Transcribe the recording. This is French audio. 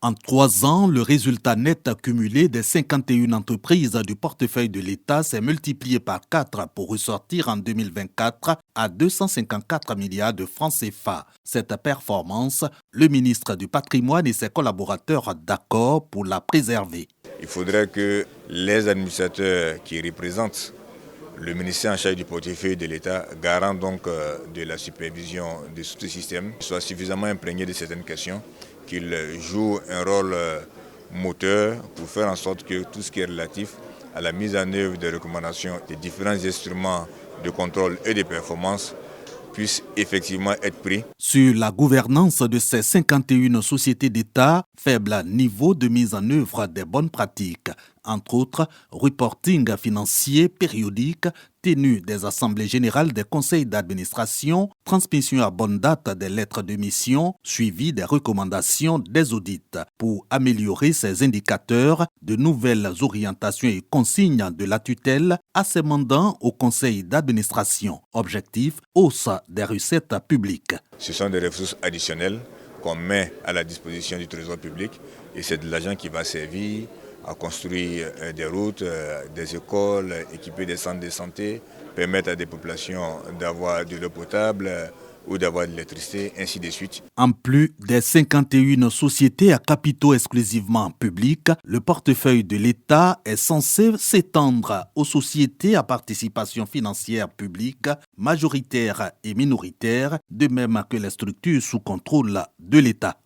En 3 ans, le résultat net cumulé des 51 entreprises du portefeuille de l'État s'est multiplié par 4 pour ressortir en 2024 à 254 milliards de francs CFA. Cette performance, le ministre du Patrimoine et ses collaborateurs d'accord pour la préserver. Il faudrait que les administrateurs qui représentent le ministère en charge du portefeuille de l'État, garant donc de la supervision de ce système, soient suffisamment imprégnés de certaines questions, qu'ils jouent un rôle moteur pour faire en sorte que tout ce qui est relatif à la mise en œuvre des recommandations des différents instruments de contrôle et de performance puisse effectivement être pris. Sur la gouvernance de ces 51 sociétés d'État, faible niveau de mise en œuvre des bonnes pratiques, entre autres reporting financier périodique, tenue des assemblées générales des conseils d'administration, transmission à bonne date des lettres de mission, suivi des recommandations des audits. Pour améliorer ces indicateurs, de nouvelles orientations et consignes de la tutelle assémandant au conseil d'administration. Objectif, hausse des recettes publiques. Ce sont des ressources additionnelles qu'on met à la disposition du Trésor public et c'est de l'argent qui va servir à construire des routes, des écoles, équiper des centres de santé, permettre à des populations d'avoir de l'eau potable ou d'avoir de l'électricité, ainsi de suite. En plus des 51 sociétés à capitaux exclusivement publics, le portefeuille de l'État est censé s'étendre aux sociétés à participation financière publique, majoritaire et minoritaire, de même que les structures sous contrôle de l'État.